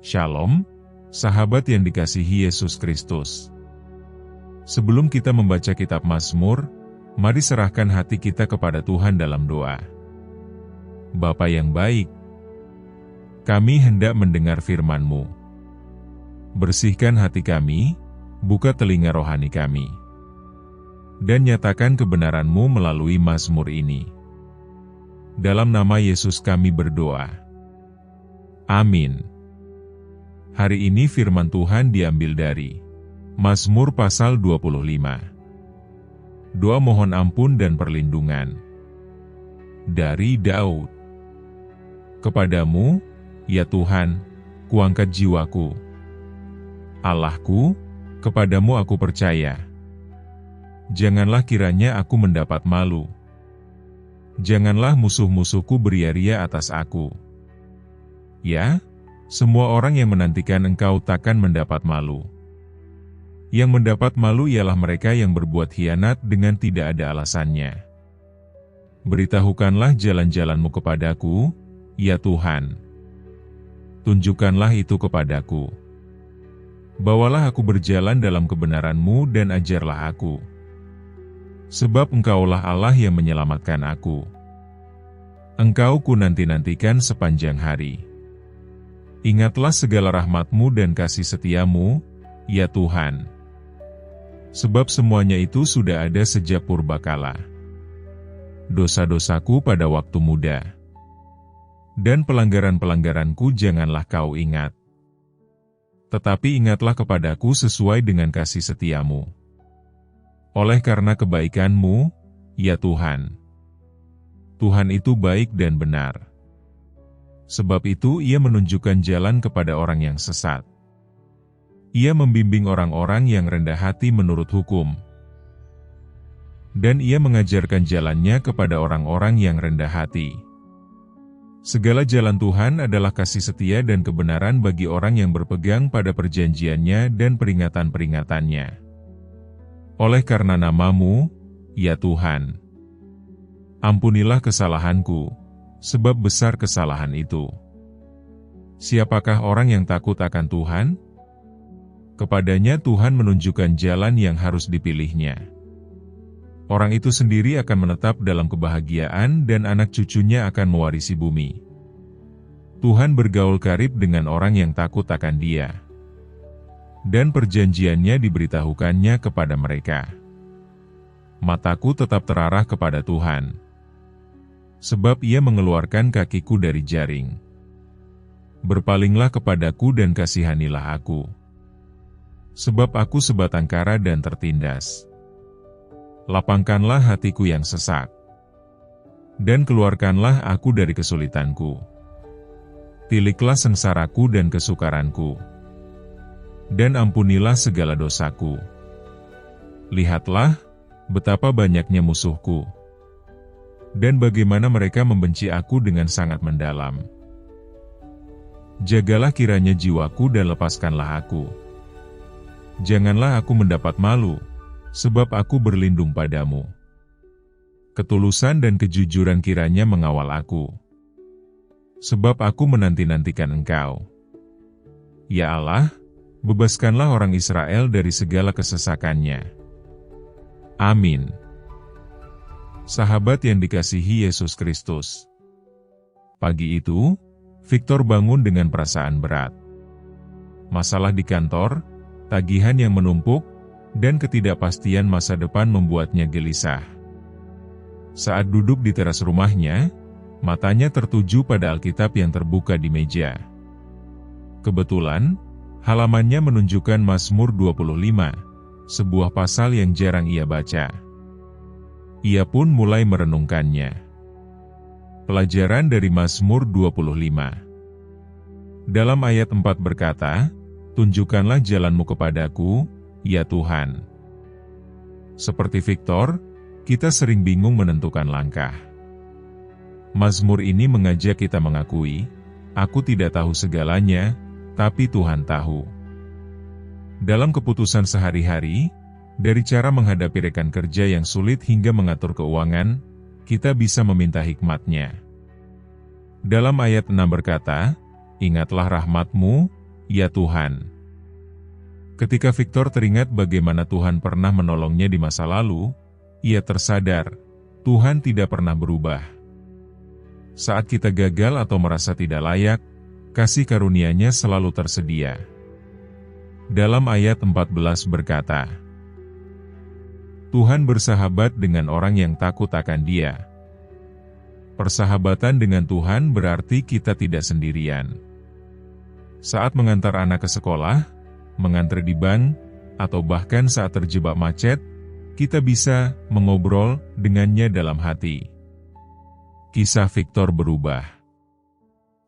Shalom, sahabat yang dikasihi Yesus Kristus. Sebelum kita membaca kitab Mazmur, mari serahkan hati kita kepada Tuhan dalam doa. Bapa yang baik, kami hendak mendengar firman-Mu. Bersihkan hati kami, buka telinga rohani kami, dan nyatakan kebenaran-Mu melalui Mazmur ini. Dalam nama Yesus kami berdoa. Amin. Hari ini firman Tuhan diambil dari Mazmur pasal 25. Doa mohon ampun dan perlindungan. Dari Daud. Kepadamu, ya Tuhan, kuangkat jiwaku. Allahku, kepadamu aku percaya. Janganlah kiranya aku mendapat malu. Janganlah musuh-musuhku beria-ria atas aku. Ya, semua orang yang menantikan Engkau takkan mendapat malu. Yang mendapat malu ialah mereka yang berbuat khianat dengan tidak ada alasannya. Beritahukanlah jalan-jalan-Mu kepadaku, ya Tuhan. Tunjukkanlah itu kepadaku. Bawalah aku berjalan dalam kebenaran-Mu dan ajarlah aku. Sebab Engkaulah Allah yang menyelamatkan aku. Engkau ku nanti-nantikan sepanjang hari. Ingatlah segala rahmat-Mu dan kasih setia-Mu, ya Tuhan. Sebab semuanya itu sudah ada sejak purbakala. Dosa-dosaku pada waktu muda. Dan pelanggaran-pelanggaranku janganlah Kau ingat. Tetapi ingatlah kepadaku sesuai dengan kasih setia-Mu. Oleh karena kebaikan-Mu, ya Tuhan. Tuhan itu baik dan benar. Sebab itu Ia menunjukkan jalan kepada orang yang sesat. Ia membimbing orang-orang yang rendah hati menurut hukum. Dan Ia mengajarkan jalannya kepada orang-orang yang rendah hati. Segala jalan Tuhan adalah kasih setia dan kebenaran bagi orang yang berpegang pada perjanjiannya dan peringatan-peringatannya. Oleh karena nama-Mu, ya Tuhan. Ampunilah kesalahanku, sebab besar kesalahan itu. Siapakah orang yang takut akan Tuhan? Kepadanya Tuhan menunjukkan jalan yang harus dipilihnya. Orang itu sendiri akan menetap dalam kebahagiaan dan anak cucunya akan mewarisi bumi. Tuhan bergaul karib dengan orang yang takut akan Dia. Dan perjanjiannya diberitahukannya kepada mereka. Mataku tetap terarah kepada Tuhan. Sebab Ia mengeluarkan kakiku dari jaring. Berpalinglah kepadaku dan kasihanilah aku. Sebab aku sebatang kara dan tertindas. Lapangkanlah hatiku yang sesak. Dan keluarkanlah aku dari kesulitanku. Tiliklah sengsaraku dan kesukaranku. Dan ampunilah segala dosaku. Lihatlah, betapa banyaknya musuhku. Dan bagaimana mereka membenci aku dengan sangat mendalam. Jagalah kiranya jiwaku dan lepaskanlah aku. Janganlah aku mendapat malu, sebab aku berlindung padamu. Ketulusan dan kejujuran kiranya mengawal aku. Sebab aku menanti-nantikan Engkau. Ya Allah, bebaskanlah orang Israel dari segala kesesakannya. Amin. Sahabat yang dikasihi Yesus Kristus. Pagi itu, Victor bangun dengan perasaan berat. Masalah di kantor, tagihan yang menumpuk, dan ketidakpastian masa depan membuatnya gelisah. Saat duduk di teras rumahnya, matanya tertuju pada Alkitab yang terbuka di meja. Kebetulan, halamannya menunjukkan Mazmur 25, sebuah pasal yang jarang ia baca. Ia pun mulai merenungkannya. Pelajaran dari Mazmur 25. Dalam ayat 4 berkata, Tunjukkanlah jalan-Mu kepadaku, ya Tuhan. Seperti Victor, kita sering bingung menentukan langkah. Mazmur ini mengajak kita mengakui, aku tidak tahu segalanya, tapi Tuhan tahu. Dalam keputusan sehari-hari, dari cara menghadapi rekan kerja yang sulit hingga mengatur keuangan, kita bisa meminta hikmat-Nya. Dalam ayat 6 berkata, Ingatlah rahmat-Mu, ya Tuhan. Ketika Victor teringat bagaimana Tuhan pernah menolongnya di masa lalu, ia tersadar, Tuhan tidak pernah berubah. Saat kita gagal atau merasa tidak layak, kasih karunia-Nya selalu tersedia. Dalam ayat 14 berkata, Tuhan bersahabat dengan orang yang takut akan Dia. Persahabatan dengan Tuhan berarti kita tidak sendirian. Saat mengantar anak ke sekolah, mengantar di bank, atau bahkan saat terjebak macet, kita bisa mengobrol dengannya dalam hati. Kisah Victor berubah.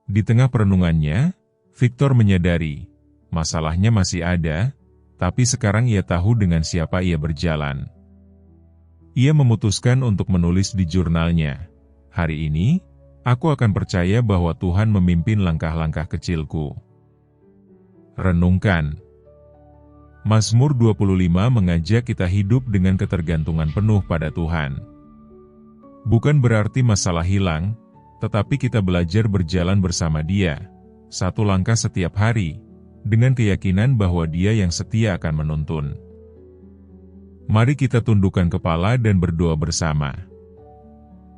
Di tengah perenungannya, Victor menyadari, masalahnya masih ada, tapi sekarang ia tahu dengan siapa ia berjalan. Ia memutuskan untuk menulis di jurnalnya, hari ini, aku akan percaya bahwa Tuhan memimpin langkah-langkah kecilku. Renungkan. Mazmur 25 mengajak kita hidup dengan ketergantungan penuh pada Tuhan. Bukan berarti masalah hilang, tetapi kita belajar berjalan bersama Dia, satu langkah setiap hari, dengan keyakinan bahwa Dia yang setia akan menuntun. Mari kita tundukkan kepala dan berdoa bersama.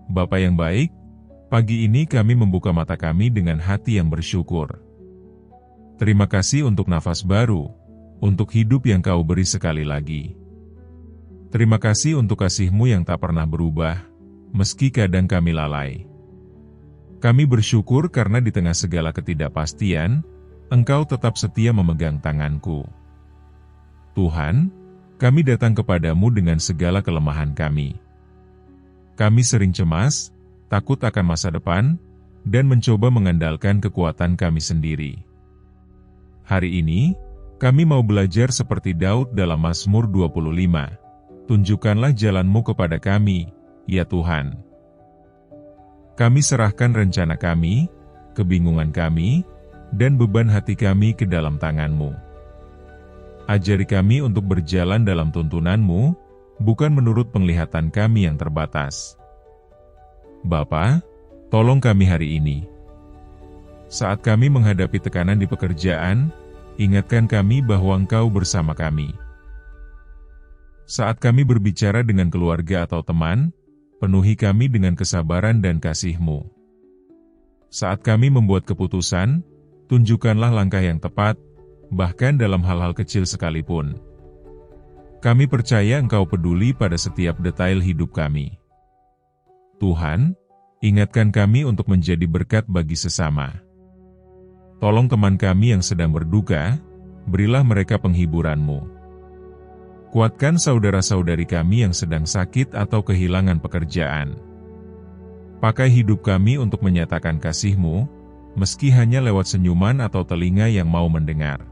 Bapa yang baik, pagi ini kami membuka mata kami dengan hati yang bersyukur. Terima kasih untuk nafas baru, untuk hidup yang Kau beri sekali lagi. Terima kasih untuk kasih-Mu yang tak pernah berubah, meski kadang kami lalai. Kami bersyukur karena di tengah segala ketidakpastian, Engkau tetap setia memegang tanganku. Tuhan, kami datang kepadamu dengan segala kelemahan kami. Kami sering cemas, takut akan masa depan, dan mencoba mengandalkan kekuatan kami sendiri. Hari ini, kami mau belajar seperti Daud dalam Mazmur 25. Tunjukkanlah jalan-Mu kepada kami, ya Tuhan. Kami serahkan rencana kami, kebingungan kami, dan beban hati kami ke dalam tangan-Mu. Ajari kami untuk berjalan dalam tuntunan-Mu, bukan menurut penglihatan kami yang terbatas. Bapa, tolong kami hari ini. Saat kami menghadapi tekanan di pekerjaan, ingatkan kami bahwa Engkau bersama kami. Saat kami berbicara dengan keluarga atau teman, penuhi kami dengan kesabaran dan kasih-Mu. Saat kami membuat keputusan, tunjukkanlah langkah yang tepat, bahkan dalam hal-hal kecil sekalipun. Kami percaya Engkau peduli pada setiap detail hidup kami. Tuhan, ingatkan kami untuk menjadi berkat bagi sesama. Tolong teman kami yang sedang berduka, berilah mereka penghiburan-Mu. Kuatkan saudara-saudari kami yang sedang sakit atau kehilangan pekerjaan. Pakai hidup kami untuk menyatakan kasih-Mu, meski hanya lewat senyuman atau telinga yang mau mendengar.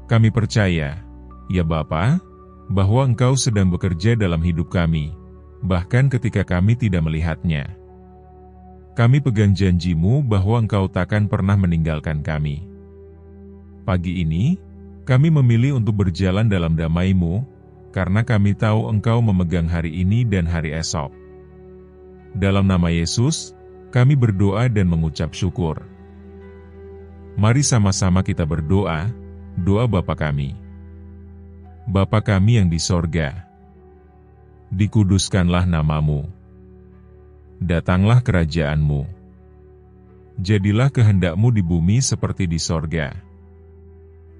Kami percaya, ya Bapa, bahwa Engkau sedang bekerja dalam hidup kami, bahkan ketika kami tidak melihatnya. Kami pegang janji-Mu bahwa Engkau takkan pernah meninggalkan kami. Pagi ini, kami memilih untuk berjalan dalam damai-Mu, karena kami tahu Engkau memegang hari ini dan hari esok. Dalam nama Yesus, kami berdoa dan mengucap syukur. Mari sama-sama kita berdoa, doa Bapa kami. Bapa kami yang di sorga, dikuduskanlah nama-Mu. Datanglah kerajaan-Mu. Jadilah kehendak-Mu di bumi seperti di sorga.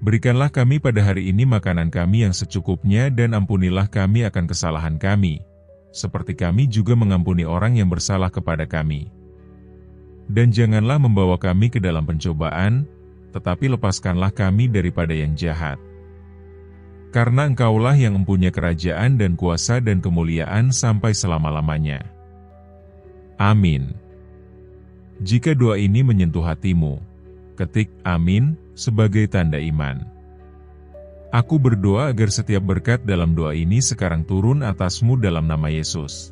Berikanlah kami pada hari ini makanan kami yang secukupnya dan ampunilah kami akan kesalahan kami, seperti kami juga mengampuni orang yang bersalah kepada kami. Dan janganlah membawa kami ke dalam pencobaan, tetapi lepaskanlah kami daripada yang jahat. Karena Engkaulah yang mempunyai kerajaan dan kuasa dan kemuliaan sampai selama-lamanya. Amin. Jika doa ini menyentuh hatimu, ketik amin sebagai tanda iman. Aku berdoa agar setiap berkat dalam doa ini sekarang turun atasmu dalam nama Yesus.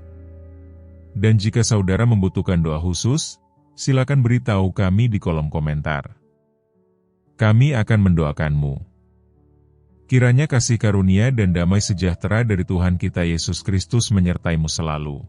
Dan jika saudara membutuhkan doa khusus, silakan beritahu kami di kolom komentar. Kami akan mendoakanmu. Kiranya kasih karunia dan damai sejahtera dari Tuhan kita Yesus Kristus menyertaimu selalu.